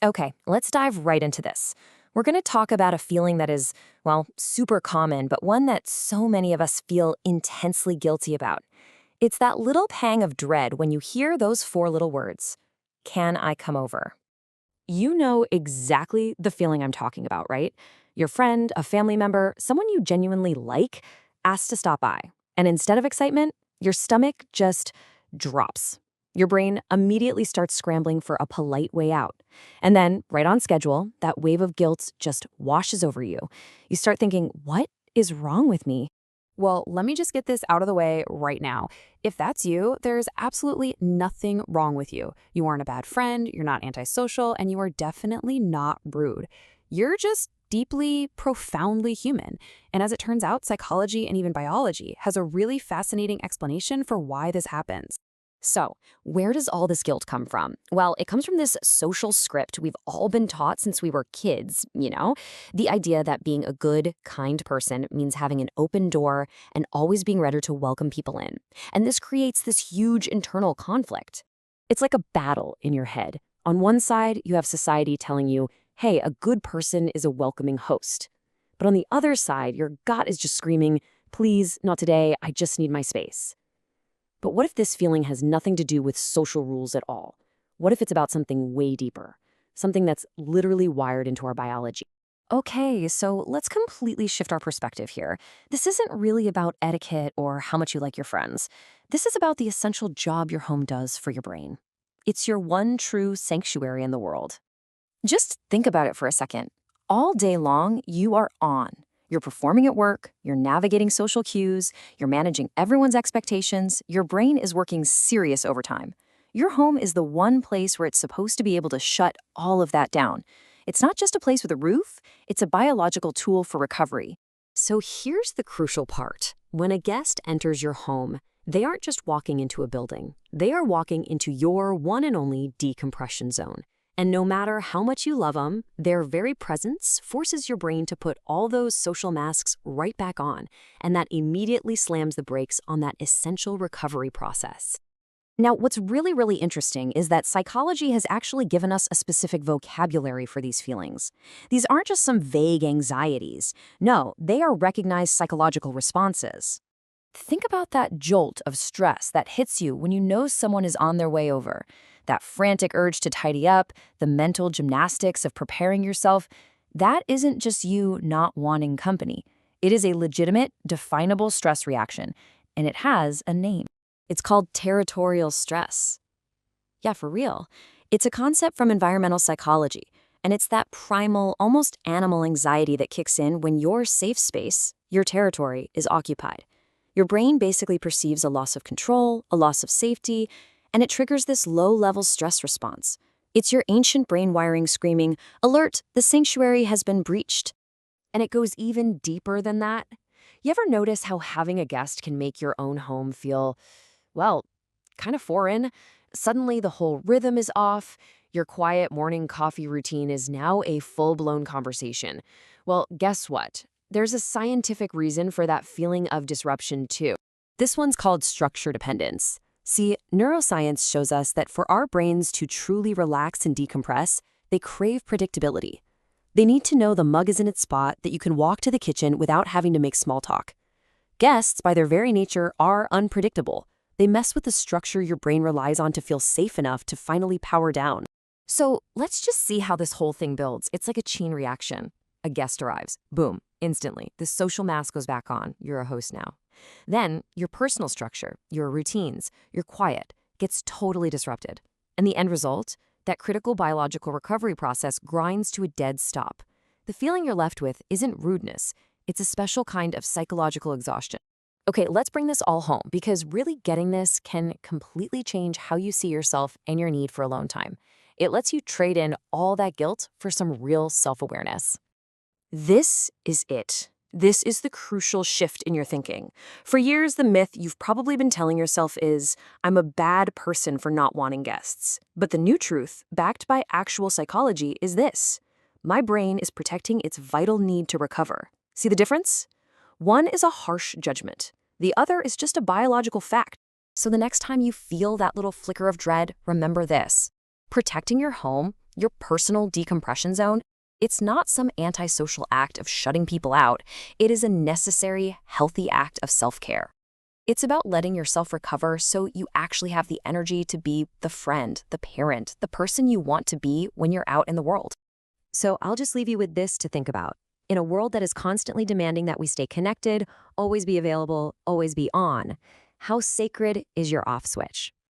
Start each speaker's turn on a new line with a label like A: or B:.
A: Okay, let's dive right into this. We're going to talk about a feeling that is, well, super common, but one that so many of us feel intensely guilty about. It's that little pang of dread when you hear those four little words: Can I come over? You know exactly the feeling I'm talking about, right? Your friend, a family member, someone you genuinely like, asks to stop by. And instead of excitement, your stomach just drops. Your brain immediately starts scrambling for a polite way out. And then, right on schedule, that wave of guilt just washes over you. You start thinking, what is wrong with me?
B: Well, let me just get this out of the way right now. If that's you, there's absolutely nothing wrong with you. You aren't a bad friend, you're not antisocial, and you are definitely not rude. You're just deeply, profoundly human. And as it turns out, psychology and even biology has a really fascinating explanation for why this happens.
A: So, where does all this guilt come from? Well, it comes from this social script we've all been taught since we were kids. The idea that being a good, kind person means having an open door and always being ready to welcome people in. And this creates this huge internal conflict. It's like a battle in your head. On one side, you have society telling you, hey, a good person is a welcoming host. But on the other side, your gut is just screaming, please, not today, I just need my space. But what if this feeling has nothing to do with social rules at all? What if it's about something way deeper? Something that's literally wired into our biology? Okay, so let's completely shift our perspective here. This isn't really about etiquette or how much you like your friends. This is about the essential job your home does for your brain. It's your one true sanctuary in the world. Just think about it for a second. All day long, you are on. You're performing at work, you're navigating social cues, you're managing everyone's expectations, your brain is working serious overtime. Your home is the one place where it's supposed to be able to shut all of that down. It's not just a place with a roof, it's a biological tool for recovery. So here's the crucial part. When a guest enters your home, they aren't just walking into a building. They are walking into your one and only decompression zone. And no matter how much you love them, their very presence forces your brain to put all those social masks right back on, and that immediately slams the brakes on that essential recovery process. Now, what's really interesting is that psychology has actually given us a specific vocabulary for these feelings. These aren't just some vague anxieties. No, they are recognized psychological responses. Think about that jolt of stress that hits you when you know someone is on their way over. That frantic urge to tidy up, the mental gymnastics of preparing yourself, that isn't just you not wanting company. It is a legitimate, definable stress reaction, and it has a name. It's called territorial stress. Yeah, for real. It's a concept from environmental psychology, and it's that primal, almost animal anxiety that kicks in when your safe space, your territory, is occupied. Your brain basically perceives a loss of control, a loss of safety, and it triggers this low-level stress response. It's your ancient brain wiring screaming, "Alert, the sanctuary has been breached." And it goes even deeper than that. You ever notice how having a guest can make your own home feel, well, kind of foreign? Suddenly the whole rhythm is off. Your quiet morning coffee routine is now a full-blown conversation. Well, guess what? There's a scientific reason for that feeling of disruption, too. This one's called structure dependence. See, neuroscience shows us that for our brains to truly relax and decompress, they crave predictability. They need to know the mug is in its spot, that you can walk to the kitchen without having to make small talk. Guests, by their very nature, are unpredictable. They mess with the structure your brain relies on to feel safe enough to finally power down. So let's just see how this whole thing builds. It's like a chain reaction. A guest arrives. Boom. Instantly. The social mask goes back on. You're a host now. Then your personal structure, your routines, your quiet gets totally disrupted. And the end result? That critical biological recovery process grinds to a dead stop. The feeling you're left with isn't rudeness. It's a special kind of psychological exhaustion. Okay, let's bring this all home, because really getting this can completely change how you see yourself and your need for alone time. It lets you trade in all that guilt for some real self-awareness. This is it. This is the crucial shift in your thinking. For years, the myth you've probably been telling yourself is, I'm a bad person for not wanting guests. But the new truth, backed by actual psychology, is this. My brain is protecting its vital need to recover. See the difference? One is a harsh judgment. The other is just a biological fact. So the next time you feel that little flicker of dread, remember this. Protecting your home your personal decompression zone, it's not some antisocial act of shutting people out. It is a necessary, healthy act of self-care. It's about letting yourself recover so you actually have the energy to be the friend, the parent, the person you want to be when you're out in the world.
C: So I'll just leave you with this to think about. In a world that is constantly demanding that we stay connected, always be available, always be on, how sacred is your off switch?